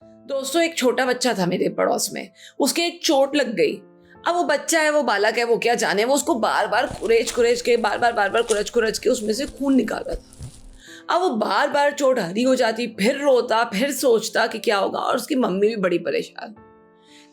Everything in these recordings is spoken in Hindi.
दोस्तों, एक छोटा बच्चा था मेरे पड़ोस में। उसके एक चोट लग गई। अब वो बच्चा है, वो बालक है, वो क्या जाने, वो उसको बार बार कुरेच के उसमें से खून निकाल रहा था। अब वो बार बार चोट हरी हो जाती, फिर रोता, फिर सोचता कि क्या होगा, और उसकी मम्मी भी बड़ी परेशान।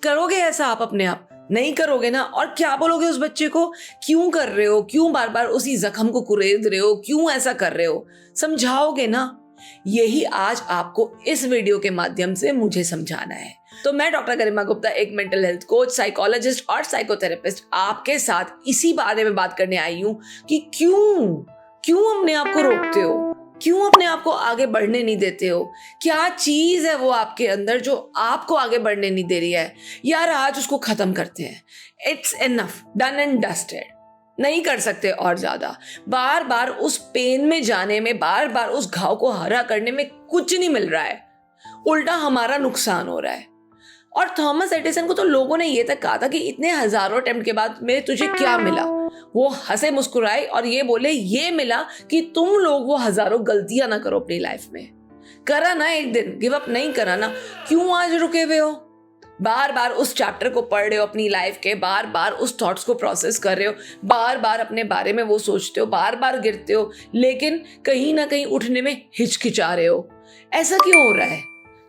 करोगे ऐसा आप अपने आप? नहीं करोगे ना। और क्या बोलोगे उस बच्चे को? क्यों कर रहे हो? क्यों बार बार उसी जख्म को कुरेद रहे हो? क्यों ऐसा कर रहे हो? समझाओगे ना। यही आज आपको इस वीडियो के माध्यम से मुझे समझाना है। तो मैं डॉक्टर गरिमा गुप्ता, एक मेंटल हेल्थ कोच, साइकोलॉजिस्ट और साइकोथेरेपिस्ट, आपके साथ इसी बारे में बात करने आई हूं कि क्यों अपने आप को रोकते हो, क्यों अपने आप को आगे बढ़ने नहीं देते हो। क्या चीज है वो आपके अंदर जो आपको आगे बढ़ने नहीं दे रही है? यार, आज उसको खत्म करते हैं। It's enough, done and dusted. नहीं कर सकते और ज्यादा। बार बार उस पेन में जाने में, बार बार उस घाव को हरा करने में कुछ नहीं मिल रहा है, उल्टा हमारा नुकसान हो रहा है। और थॉमस एडिसन को तो लोगों ने ये तक कहा था कि इतने हजारों अटेम्प्ट के बाद में तुझे क्या मिला? वो हंसे मुस्कुराए और ये बोले, ये मिला कि तुम लोग वो हजारों गलतियां ना करो अपनी लाइफ में। करा ना एक दिन, गिव अप नहीं करा ना। क्यों आज रुके हुए हो? बार बार उस चैप्टर को पढ़ रहे हो अपनी लाइफ के, बार बार उस थॉट्स को प्रोसेस कर रहे हो, बार बार अपने बारे में वो सोचते हो, बार बार गिरते हो, लेकिन कहीं ना कहीं उठने में हिचकिचा रहे हो। ऐसा क्यों हो रहा है?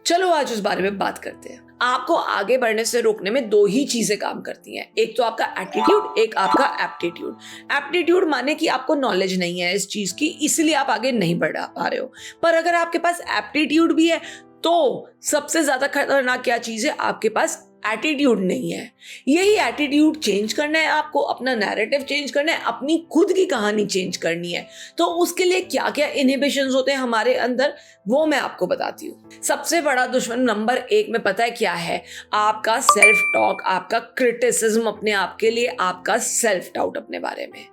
चलो आज उस बारे में बात करते हैं। आपको आगे बढ़ने से रोकने में दो ही चीजें काम करती हैं। एक तो आपका एटीट्यूड, एक आपका एप्टीट्यूड। एप्टीट्यूड माने कि आपको नॉलेज नहीं है इस चीज की, इसलिए आप आगे नहीं बढ़ पा रहे हो। पर अगर आपके पास एप्टीट्यूड भी है तो सबसे ज्यादा खतरनाक क्या चीज है? आपके पास एटीट्यूड नहीं है। यही एटीट्यूड चेंज करना है आपको, अपना नैरेटिव चेंज करना है, अपनी खुद की कहानी चेंज करनी है। तो उसके लिए क्या क्या इनहिबिशंस होते हैं हमारे अंदर, वो मैं आपको बताती हूँ। सबसे बड़ा दुश्मन नंबर 1 में पता है क्या है? आपका सेल्फ टॉक, आपका क्रिटिसिज्म अपने आप के लिए, आपका सेल्फ डाउट अपने बारे में।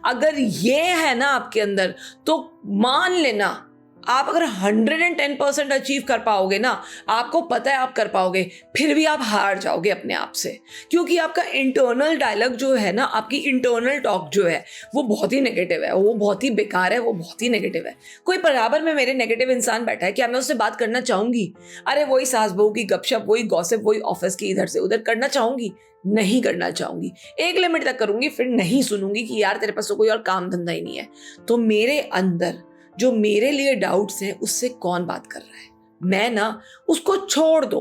अगर ये है ना आपके अंदर, तो मान लेना आप अगर 110% अचीव कर पाओगे ना, आपको पता है आप कर पाओगे, फिर भी आप हार जाओगे अपने आप से। क्योंकि आपका इंटरनल डायलॉग जो है ना, आपकी इंटरनल टॉक जो है, वो बहुत ही नेगेटिव है, वो बहुत ही बेकार है, वो बहुत ही नेगेटिव है। कोई बराबर में मेरे नेगेटिव इंसान बैठा है, क्या मैं उससे बात करना चाहूंगी? अरे वही सास बहू की गपशप, वही गॉसिप, वही ऑफिस की इधर से उधर करना चाहूंगी? नहीं करना चाहूंगी। एक लिमिट तक करूंगी, फिर नहीं सुनूंगी कि यार तेरे पास तो कोई और काम धंधा ही नहीं है। तो मेरे अंदर जो मेरे लिए डाउट्स हैं, उससे कौन बात कर रहा है? मैं ना, उसको छोड़ दो।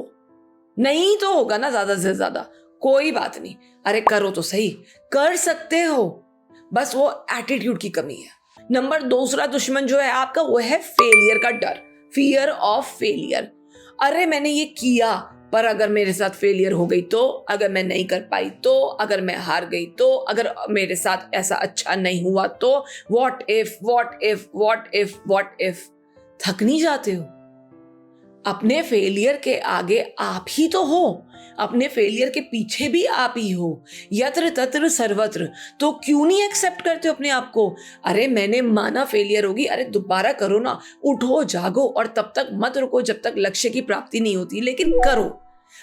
नहीं तो होगा ना ज्यादा से ज्यादा, कोई बात नहीं। अरे करो तो सही, कर सकते हो, बस वो एटीट्यूड की कमी है। नंबर दूसरा दुश्मन जो है आपका, वो है फेलियर का डर, फियर ऑफ फेलियर। अरे मैंने ये किया, पर अगर मेरे साथ फेलियर हो गई तो, अगर मैं नहीं कर पाई तो, अगर मैं हार गई तो, अगर मेरे साथ ऐसा अच्छा नहीं हुआ तो, व्हाट इफ। थक नहीं जाते हो? अपने फेलियर के आगे आप ही तो हो, अपने फेलियर के पीछे भी आप ही हो, यत्र तत्र सर्वत्र। तो क्यों नहीं एक्सेप्ट करते हो अपने आप को? अरे मैंने माना फेलियर होगी, अरे दोबारा करो ना, उठो जागो, और तब तक मत रुको जब तक लक्ष्य की प्राप्ति नहीं होती, लेकिन करो।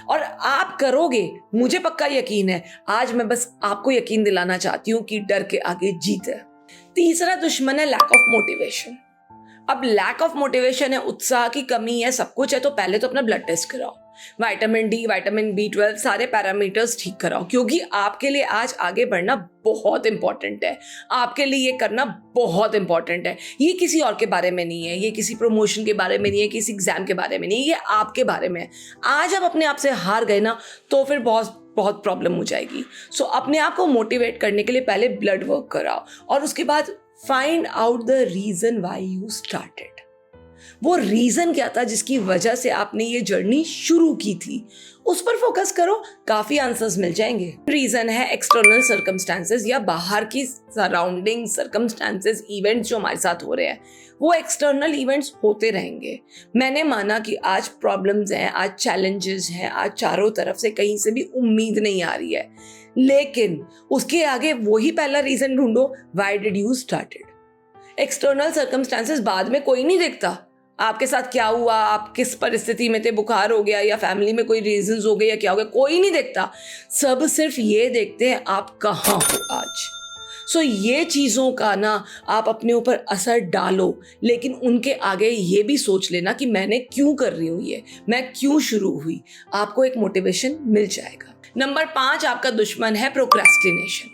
और आप करोगे, मुझे पक्का यकीन है। आज मैं बस आपको यकीन दिलाना चाहती हूँ कि डर के आगे जीत है। तीसरा दुश्मन है लैक ऑफ मोटिवेशन। अब लैक ऑफ मोटिवेशन है, उत्साह की कमी है, सब कुछ है, तो पहले तो अपना ब्लड टेस्ट कराओ, विटामिन डी, विटामिन B12, सारे पैरामीटर्स ठीक कराओ। क्योंकि आपके लिए आज आगे बढ़ना बहुत इंपॉर्टेंट है, आपके लिए ये करना बहुत इंपॉर्टेंट है। ये किसी और के बारे में नहीं है, ये किसी प्रमोशन के बारे में नहीं है, किसी एग्जाम के बारे में नहीं है, ये आपके बारे में है। आज आप अपने आप से हार गए ना, तो फिर बहुत प्रॉब्लम हो जाएगी। सो अपने आप को मोटिवेट करने के लिए पहले ब्लड वर्क कराओ, और उसके बाद find out the reason why you started. वो रीजन क्या था जिसकी वजह से आपने ये जर्नी शुरू की थी, उस पर फोकस करो, काफी आंसर्स मिल जाएंगे। रीजन है एक्सटर्नल सर्कमस्टांसेस, या बाहर की सराउंडिंग सर्कमस्टांसेस, इवेंट्स जो हमारे साथ हो रहे हैं। वो एक्सटर्नल इवेंट्स होते रहेंगे। मैंने माना कि आज प्रॉब्लम्स हैं, आज चैलेंजेस हैं, आज चारों तरफ से कहीं से भी उम्मीद नहीं आ रही है, लेकिन उसके आगे वही पहला रीजन ढूंढो, why did you started. External circumstances बाद में कोई नहीं देखता, आपके साथ क्या हुआ, आप किस परिस्थिति में थे, बुखार हो गया या फैमिली में कोई रीजंस हो गए या क्या हो गया, कोई नहीं देखता। सब सिर्फ ये देखते हैं आप कहाँ हो आज। सो ये चीज़ों का ना आप अपने ऊपर असर डालो, लेकिन उनके आगे ये भी सोच लेना कि मैंने क्यों कर रही हूँ ये, मैं क्यों शुरू हुई। आपको एक मोटिवेशन मिल जाएगा। नंबर 5 आपका दुश्मन है प्रोक्रेस्टिनेशन,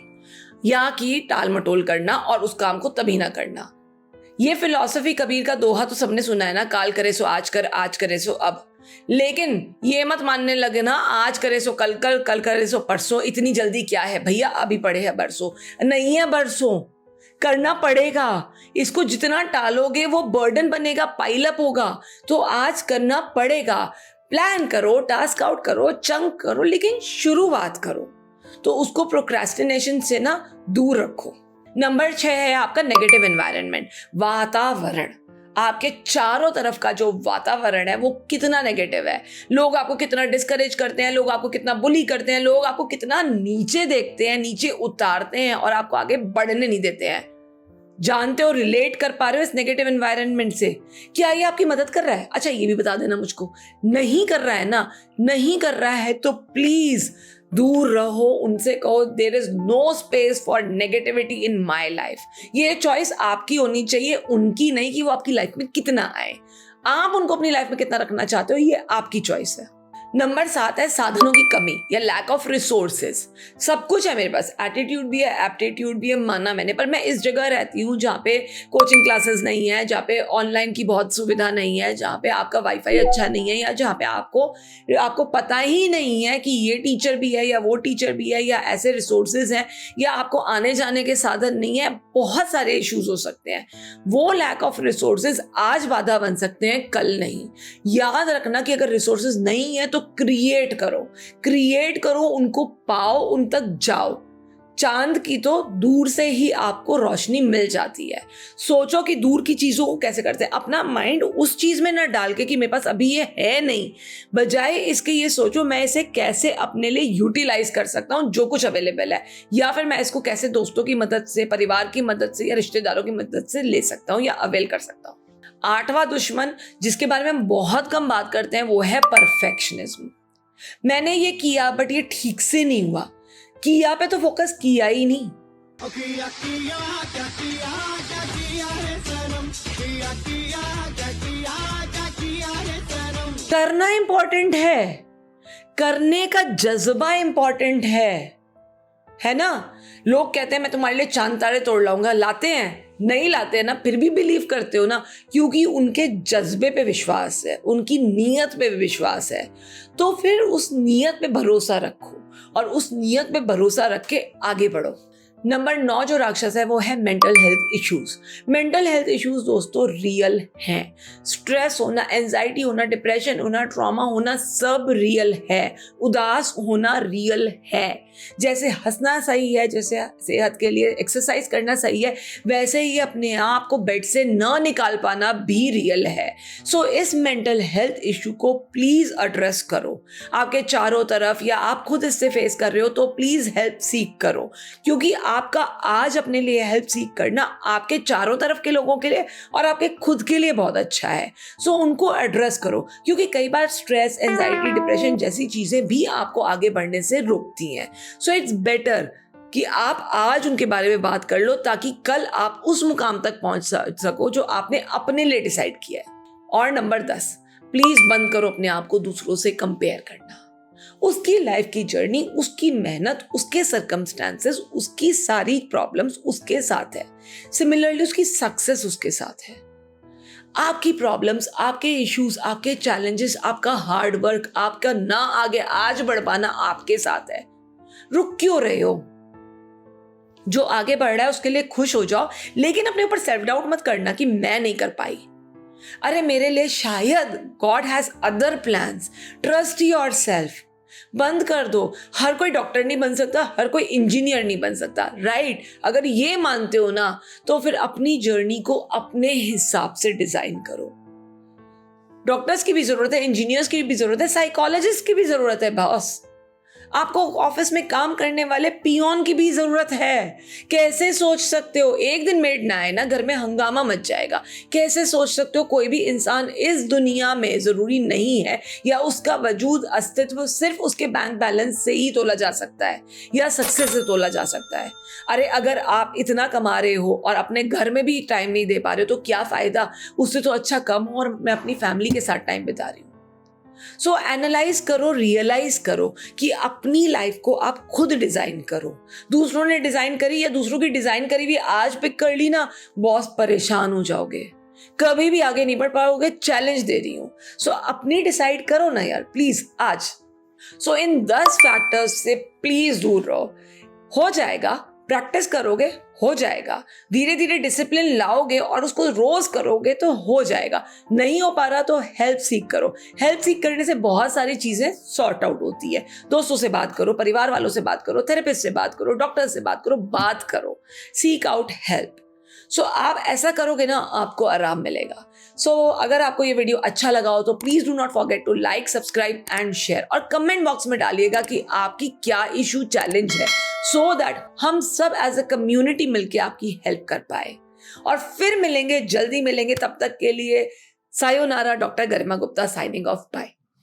या कि टाल मटोल करना और उस काम को तभी ना करना। ये फिलॉसफी कबीर का दोहा तो सबने सुना है ना, काल करे सो आज कर, आज करे सो अब। लेकिन ये मत मानने लगे ना आज करे सो कल, कल करे सो परसों, इतनी जल्दी क्या है भैया, अभी पड़े है बरसों, नहीं है बरसों, करना पड़ेगा। इसको जितना टालोगे वो बर्डन बनेगा, पाइलअप होगा। तो आज करना पड़ेगा। प्लान करो, टास्क आउट करो, चंक करो, लेकिन शुरुआत करो। तो उसको प्रोक्रेस्टिनेशन से ना दूर रखो। नंबर 6 है आपका नेगेटिव एनवायरनमेंट, वातावरण। आपके चारों तरफ का जो वातावरण है वो कितना नेगेटिव है। लोग आपको कितना डिस्करेज करते हैं, लोग आपको कितना बुली करते हैं, लोग आपको कितना नीचे देखते हैं, नीचे उतारते हैं और आपको आगे बढ़ने नहीं देते हैं। जानते हो, रिलेट कर पा रहे हो इस नेगेटिव एनवायरनमेंट से? क्या ये आपकी मदद कर रहा है? अच्छा ये भी बता देना मुझको। नहीं कर रहा है ना, नहीं कर रहा है तो प्लीज दूर रहो उनसे। कहो there is no space for negativity in my life. ये चॉइस आपकी होनी चाहिए, उनकी नहीं, कि वो आपकी लाइफ में कितना आए। आप उनको अपनी लाइफ में कितना रखना चाहते हो, ये आपकी चॉइस है। नंबर 7 है साधनों की कमी या लैक ऑफ रिसोर्सेज। सब कुछ है मेरे पास, एटीट्यूड भी है, एप्टीट्यूड भी है, माना मैंने, पर मैं इस जगह रहती हूँ जहाँ पे कोचिंग क्लासेस नहीं है, जहाँ पे ऑनलाइन की बहुत सुविधा नहीं है, जहाँ पे आपका वाईफाई अच्छा नहीं है, या जहाँ पे आपको पता ही नहीं है कि ये टीचर भी है या वो टीचर भी है, या ऐसे रिसोर्सेज हैं, या आपको आने जाने के साधन नहीं है। बहुत सारे इश्यूज हो सकते हैं। वो लैक ऑफ रिसोर्सेज आज बाधा बन सकते हैं, कल नहीं। याद रखना कि अगर रिसोर्सेज नहीं है तो क्रिएट करो, उनको पाओ, उन तक जाओ। चांद की तो दूर से ही आपको रोशनी मिल जाती है। सोचो कि दूर की चीजों को कैसे करते हैं। अपना माइंड उस चीज में ना डाल के कि मेरे पास अभी ये है नहीं, बजाय इसके ये सोचो मैं इसे कैसे अपने लिए यूटिलाइज कर सकता हूँ जो कुछ अवेलेबल है, या फिर मैं इसको कैसे दोस्तों की मदद से, परिवार की मदद से या रिश्तेदारों की मदद से ले सकता हूँ या अवेल कर सकता हूँ। 8वां दुश्मन जिसके बारे में हम बहुत कम बात करते हैं वो है परफेक्शनिज्म। मैंने ये किया बट ये ठीक से नहीं हुआ, किया पे तो फोकस किया ही नहीं। करना इंपॉर्टेंट है, करने का जज्बा इंपॉर्टेंट है ना। लोग कहते हैं मैं तुम्हारे लिए चांद तारे तोड़ लाऊंगा, लाते हैं? नहीं लाते हैं ना, फिर भी बिलीव करते हो ना, क्योंकि उनके जज्बे पे विश्वास है, उनकी नीयत पे विश्वास है। तो फिर उस नीयत पे भरोसा रखो और उस नीयत पे भरोसा रख के आगे बढ़ो। नंबर 9 जो राक्षस है वो है mental health issues. Mental health issues दोस्तों रियल हैं। स्ट्रेस होना, एंजाइटी होना, डिप्रेशन होना, ट्रॉमा होना, सब रियल है। उदास होना रियल है। जैसे हंसना सही है, जैसे सेहत के लिए एक्सरसाइज करना सही है, वैसे ही अपने आप को बेड से न निकाल पाना भी रियल है। सो इस मेंटल हेल्थ इशू को प्लीज एड्रेस करो। आपके चारों तरफ या आप खुद इससे फेस कर रहे हो तो प्लीज हेल्प सीख करो, क्योंकि आपका आज अपने लिए हेल्प सीख करना आपके चारों तरफ के लोगों के लिए और आपके खुद के लिए बहुत अच्छा है। सो उनको एड्रेस करो, क्योंकि कई बार स्ट्रेस, एंजाइटी, डिप्रेशन जैसी चीजें भी आपको आगे बढ़ने से रोकती हैं। सो इट्स बेटर कि आप आज उनके बारे में बात कर लो, ताकि कल आप उस मुकाम तक पहुंच सको जो आपने अपने लिए डिसाइड किया है। और नंबर 10, प्लीज बंद करो अपने आप को दूसरों से कंपेयर करना। उसकी लाइफ की जर्नी, उसकी मेहनत, उसके सर्कमस्टेंसेस, उसकी सारी प्रॉब्लम्स उसके साथ है। सिमिलरली उसकी सक्सेस उसके साथ है। आपकी प्रॉब्लम्स, आपके इश्यूज, आपके चैलेंजेस, आपका हार्ड वर्क, आपका ना आगे आज बढ़ पाना आपके साथ है। रुक क्यों रहे हो? जो आगे बढ़ रहा है उसके लिए खुश हो जाओ, लेकिन अपने ऊपर सेल्फ डाउट मत करना कि मैं नहीं कर पाई। अरे मेरे लिए शायद God has other plans. Trust yourself. बंद कर दो। हर कोई डॉक्टर नहीं बन सकता, हर कोई इंजीनियर नहीं बन सकता, राइट? अगर ये मानते हो ना तो फिर अपनी जर्नी को अपने हिसाब से डिजाइन करो। डॉक्टर्स की भी जरूरत है, इंजीनियर्स की भी जरूरत है, साइकोलॉजिस्ट की भी जरूरत है बॉस। आपको ऑफिस में काम करने वाले पियोन की भी जरूरत है। कैसे सोच सकते हो? एक दिन मेड ना आए ना, घर में हंगामा मच जाएगा। कैसे सोच सकते हो? कोई भी इंसान इस दुनिया में जरूरी नहीं है या उसका वजूद, अस्तित्व सिर्फ उसके बैंक बैलेंस से ही तोला जा सकता है या सक्सेस से तोला जा सकता है। अरे अगर आप इतना कमा रहे हो और अपने घर में भी टाइम नहीं दे पा रहे हो तो क्या फायदा? उससे तो अच्छा कम हो और मैं अपनी फैमिली के साथ टाइम बिता रही हूँ। सो एनालाइज करो, रियलाइज करो कि अपनी लाइफ को आप खुद डिजाइन करो। दूसरों ने डिजाइन करी या दूसरों की डिजाइन करी भी आज पिक कर ली ना, बहुत परेशान हो जाओगे, कभी भी आगे नहीं बढ़ पाओगे। चैलेंज दे रही हूं। सो अपनी डिसाइड करो ना यार, प्लीज आज। सो इन 10 फैक्टर्स से प्लीज दूर रहो। हो जाएगा, प्रैक्टिस करोगे हो जाएगा, धीरे धीरे डिसिप्लिन लाओगे और उसको रोज करोगे तो हो जाएगा। नहीं हो पा रहा तो हेल्प सीख करो। हेल्प सीख करने से बहुत सारी चीजें सॉर्ट आउट होती है। दोस्तों से बात करो, परिवार वालों से बात करो, थेरेपिस्ट से बात करो, डॉक्टर से बात करो, सीक आउट हेल्प। सो आप ऐसा करोगे ना, आपको आराम मिलेगा। सो अगर आपको ये वीडियो अच्छा लगा हो तो please do not forget to like, subscribe and share, और कमेंट बॉक्स में डालिएगा कि आपकी क्या इशू, चैलेंज है, सो दैट हम सब एज अ कम्युनिटी मिलकर आपकी हेल्प कर पाए। और फिर मिलेंगे, जल्दी मिलेंगे। तब तक के लिए सायोनारा। डॉक्टर गरिमा गुप्ता साइनिंग ऑफ। बाय।